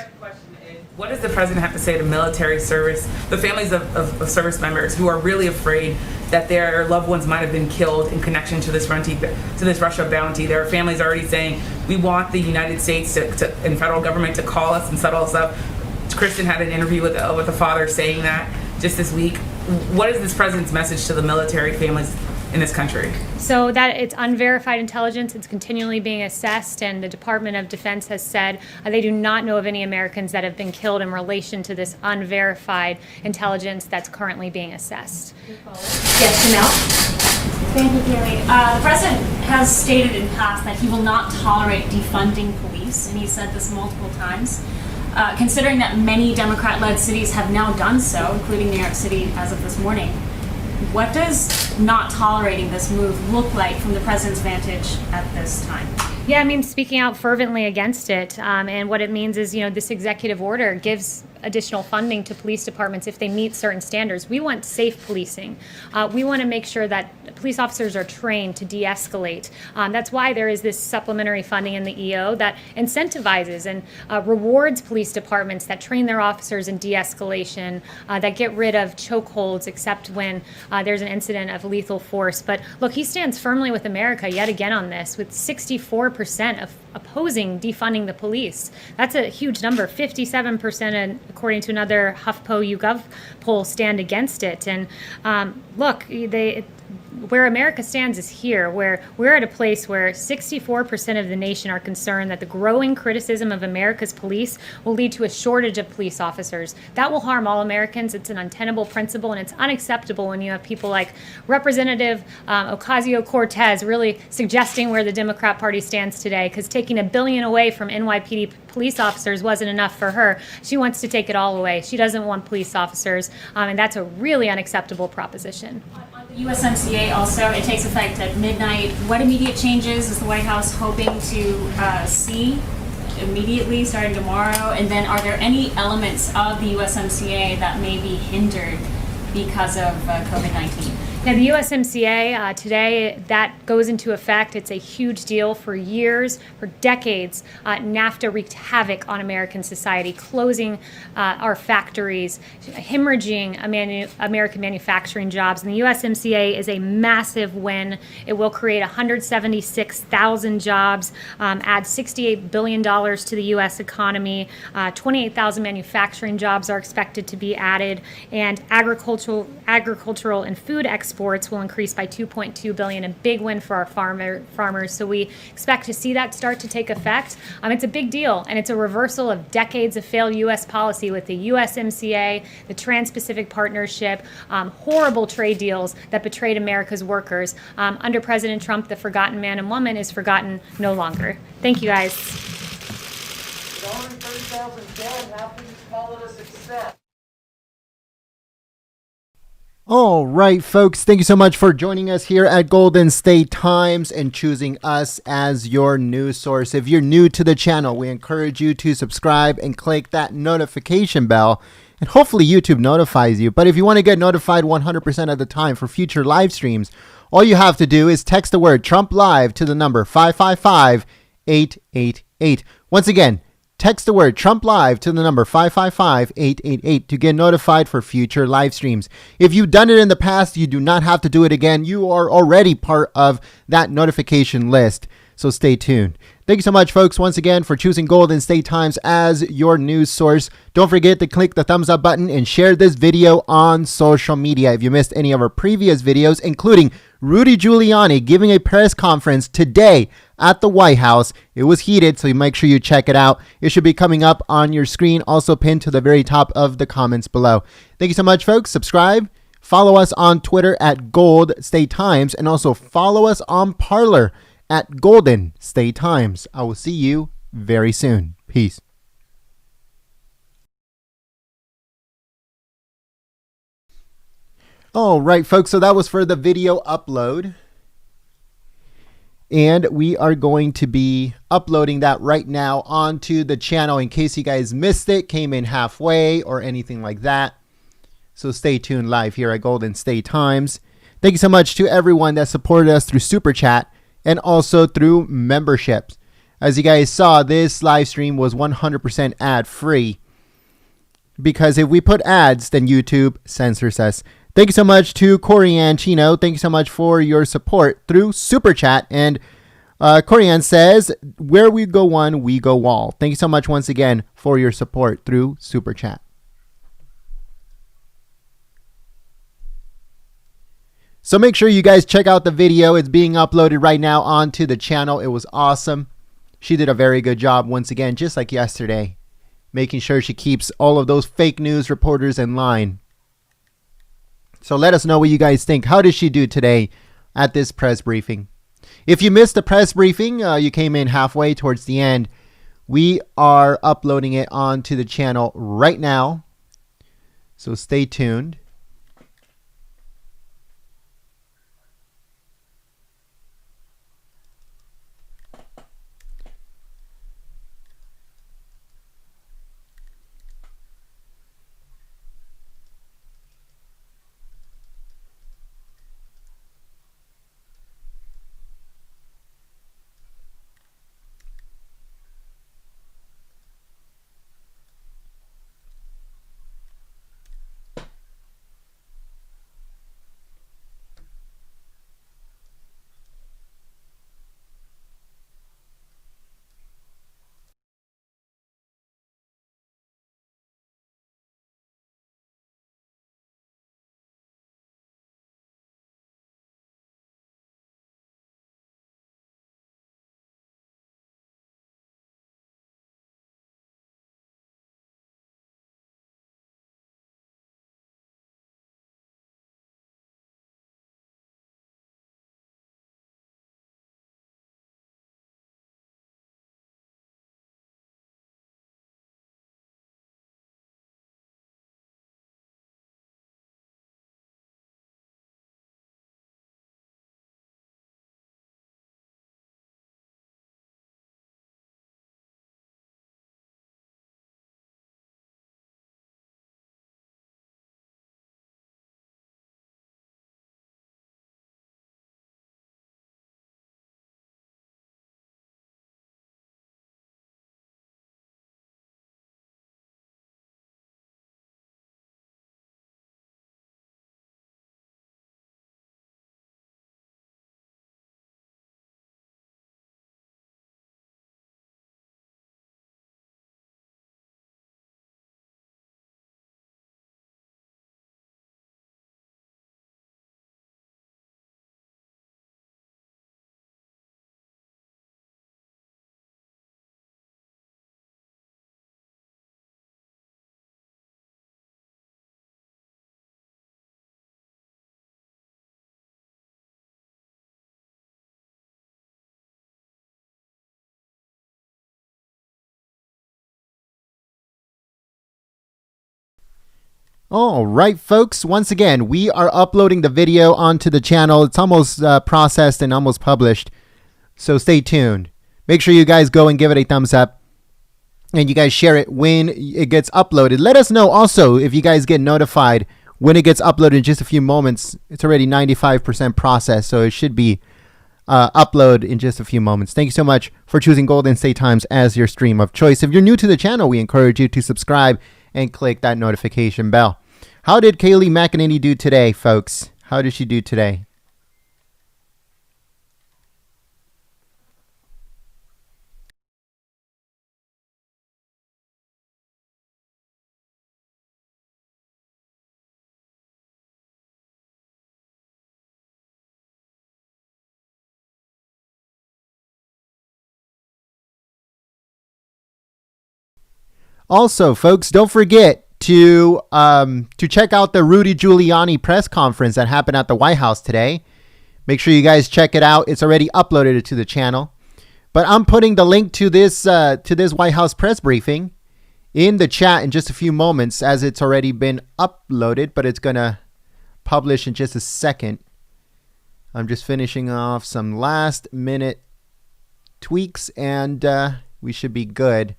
What does the president have to say to military service, the families of service members who are really afraid that their loved ones might have been killed in connection to this Russia bounty? There are families already saying, we want the United States and federal government to call us and settle us up. Kristen had an interview with a father saying that just this week. What is this president's message to the military families in this country? So that it's unverified intelligence. It's continually being assessed, and the Department of Defense has said they do not know of any Americans that have been killed in relation to this unverified intelligence that's currently being assessed. Yes, Janelle. Thank you, Kayleigh. The president has stated in the past that he will not tolerate defunding police, and he said this multiple times. Considering that many Democrat-led cities have now done so, including New York City as of this morning, what does not tolerating this move look like from the president's vantage at this time? Yeah, I mean, speaking out fervently against it, and what it means is, this executive order gives additional funding to police departments if they meet certain standards. We want safe policing. We want to make sure that police officers are trained to de-escalate. That's why there is this supplementary funding in the EO that incentivizes and rewards police departments that train their officers in de-escalation, that get rid of chokeholds except when there's an incident of lethal force. But look, he stands firmly with America yet again on this, with 64% of opposing defunding the police. That's a huge number. 57%, according to another HuffPo YouGov poll, stand against it. And look, where America stands is here, where we're at a place where 64% of the nation are concerned that the growing criticism of America's police will lead to a shortage of police officers. That will harm all Americans. It's an untenable principle, and it's unacceptable when you have people like Representative Ocasio-Cortez really suggesting where the Democrat Party stands today, because taking $1 billion away from NYPD police officers wasn't enough for her. She wants to take it all away. She doesn't want police officers, and that's a really unacceptable proposition. USMCA also, it takes effect at midnight. What immediate changes is the White House hoping to see immediately starting tomorrow? And then are there any elements of the USMCA that may be hindered because of COVID-19? Yeah, the USMCA today, that goes into effect. It's a huge deal. For years, for decades, NAFTA wreaked havoc on American society, closing our factories, hemorrhaging American manufacturing jobs. And the USMCA is a massive win. It will create 176,000 jobs, add $68 billion to the U.S. economy. 28,000 manufacturing jobs are expected to be added, and agricultural and food exports will increase by $2.2 billion, a big win for our farmers. So we expect to see that start to take effect. It's a big deal, and it's a reversal of decades of failed U.S. policy with the USMCA, the Trans-Pacific Partnership, horrible trade deals that betrayed America's workers. Under President Trump, the forgotten man and woman is forgotten no longer. Thank you, guys. With only 30,000 dead, how can you call it a success? All right, folks, thank you so much for joining us here at Golden State Times and choosing us as your news source. If you're new to the channel, we encourage you to subscribe and click that notification bell, and hopefully YouTube notifies you. But if you want to get notified 100% of the time for future live streams, all you have to do is text the word Trump Live to the number 555-888. Once again, text the word Trump Live to the number 555-888 to get notified for future live streams. If you've done it in the past, you do not have to do it again. You are already part of that notification list, so stay tuned. Thank you so much, folks, once again, for choosing Golden State Times as your news source. Don't forget to click the thumbs up button and share this video on social media. If you missed any of our previous videos, including Rudy Giuliani giving a press conference today at the White House, it was heated, so make sure you check it out. It should be coming up on your screen, also pinned to the very top of the comments below. Thank you so much, folks. Subscribe. Follow us on Twitter at Gold State Times, and also follow us on Parler at Golden State Times. I will see you very soon. Peace. All right, folks, so that was for the video upload. And we are going to be uploading that right now onto the channel in case you guys missed it, came in halfway or anything like that. So stay tuned live here at Golden State Times. Thank you so much to everyone that supported us through Super Chat and also through memberships. As you guys saw, this live stream was 100% ad free because if we put ads, then YouTube censors us. Thank you so much to Corianne Chino. Thank you so much for your support through Super Chat. And Corianne says, where we go one, we go all. Thank you so much once again for your support through Super Chat. So make sure you guys check out the video. It's being uploaded right now onto the channel. It was awesome. She did a very good job once again, just like yesterday, making sure she keeps all of those fake news reporters in line. So let us know what you guys think. How did she do today at this press briefing? If you missed the press briefing, you came in halfway towards the end. We are uploading it onto the channel right now. So stay tuned. All right, folks. Once again, we are uploading the video onto the channel. It's almost processed and almost published. So stay tuned. Make sure you guys go and give it a thumbs up. And you guys share it when it gets uploaded. Let us know also if you guys get notified when it gets uploaded in just a few moments. It's already 95% processed, so it should be upload in just a few moments. Thank you so much for choosing Golden State Times as your stream of choice. If you're new to the channel, we encourage you to subscribe and click that notification bell. How did Kayleigh McEnany do today, folks? How did she do today? Also, folks, don't forget to check out the Rudy Giuliani press conference that happened at the White House today. Make sure you guys check it out. It's already uploaded to the channel. But I'm putting the link to this White House press briefing in the chat in just a few moments, as it's already been uploaded, but it's going to publish in just a second. I'm just finishing off some last minute tweaks, and we should be good.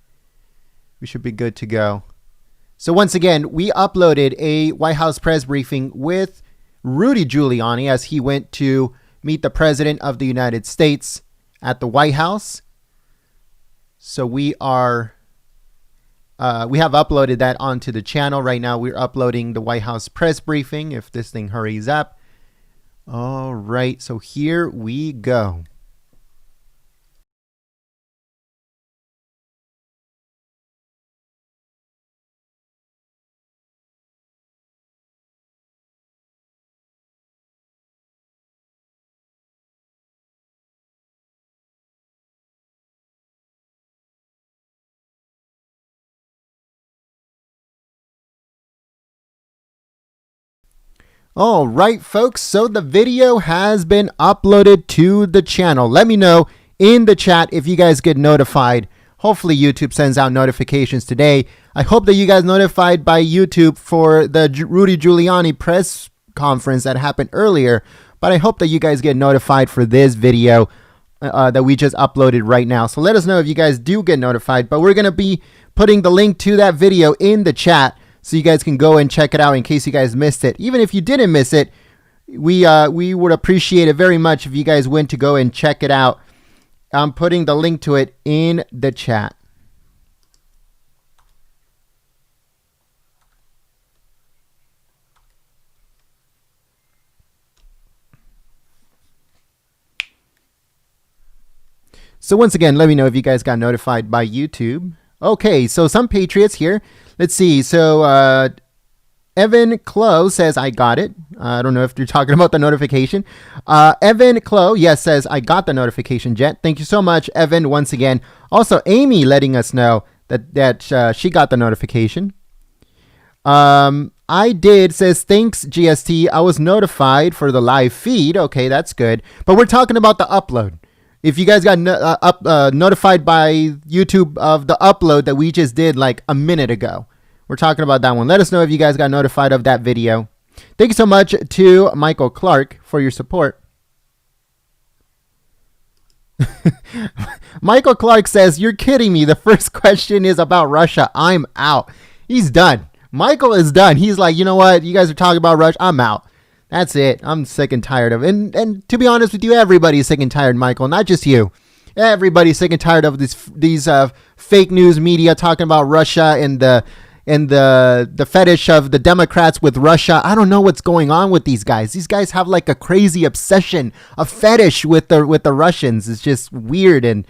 We should be good to go. So once again, we uploaded a White House press briefing with Rudy Giuliani as he went to meet the President of the United States at the White House. So we have uploaded that onto the channel. Right now we're uploading the White House press briefing, if this thing hurries up. All right, so here we go. All right, folks, so the video has been uploaded to the channel. Let me know in the chat if you guys get notified. Hopefully YouTube sends out notifications today. I hope that you guys notified by YouTube for the Rudy Giuliani press conference that happened earlier, but I hope that you guys get notified for this video that we just uploaded right now. So let us know if you guys do get notified, but we're going to be putting the link to that video in the chat, so you guys can go and check it out in case you guys missed it. Even if you didn't miss it, we would appreciate it very much if you guys went to go and check it out. I'm putting the link to it in the chat. So once again, let me know if you guys got notified by YouTube. Okay, so some Patriots here. Let's see. So Evan Clow says, I got it. I don't know if you're talking about the notification. Evan Clow, yes, says, I got the notification, Jet. Thank you so much, Evan, once again. Also, Amy letting us know that she got the notification. I did, says, thanks, GST. I was notified for the live feed. Okay, that's good. But we're talking about the upload. If you guys got notified by YouTube of the upload that we just did like a minute ago, we're talking about that one. Let us know if you guys got notified of that video. Thank you so much to Michael Clark for your support. Michael Clark says, you're kidding me. The first question is about Russia. I'm out. He's done. Michael is done. He's like, you know what? You guys are talking about Russia. I'm out. That's it. I'm sick and tired of it. And to be honest with you, everybody's sick and tired, Michael. Not just you. Everybody's sick and tired of these fake news media talking about Russia and the fetish of the Democrats with Russia. I don't know what's going on with these guys. These guys have like a crazy obsession, a fetish with the Russians. It's just weird and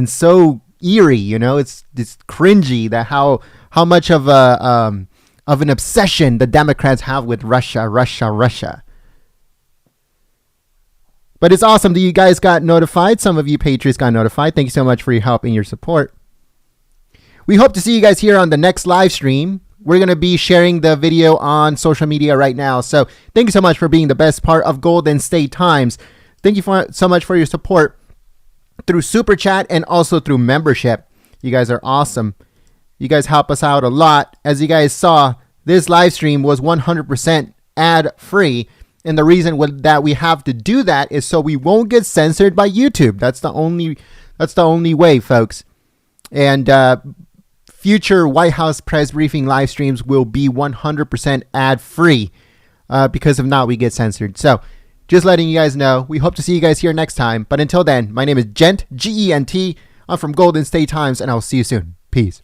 so eerie. You know, it's cringy that how much of an obsession the Democrats have with Russia. But it's awesome that you guys got notified. Some of you Patriots got notified. Thank you so much for your help and your support. We hope to see you guys here on the next live stream. We're going to be sharing the video on social media right now. So thank you so much for being the best part of Golden State Times. Thank you so much for your support through Super Chat and also through membership. You guys are awesome. You guys help us out a lot. As you guys saw, this live stream was 100% ad-free. And the reason that we have to do that is so we won't get censored by YouTube. That's the only way, folks. And future White House press briefing live streams will be 100% ad-free. Because if not, we get censored. So just letting you guys know, we hope to see you guys here next time. But until then, my name is Gent, Gent. I'm from Golden State Times, and I'll see you soon. Peace.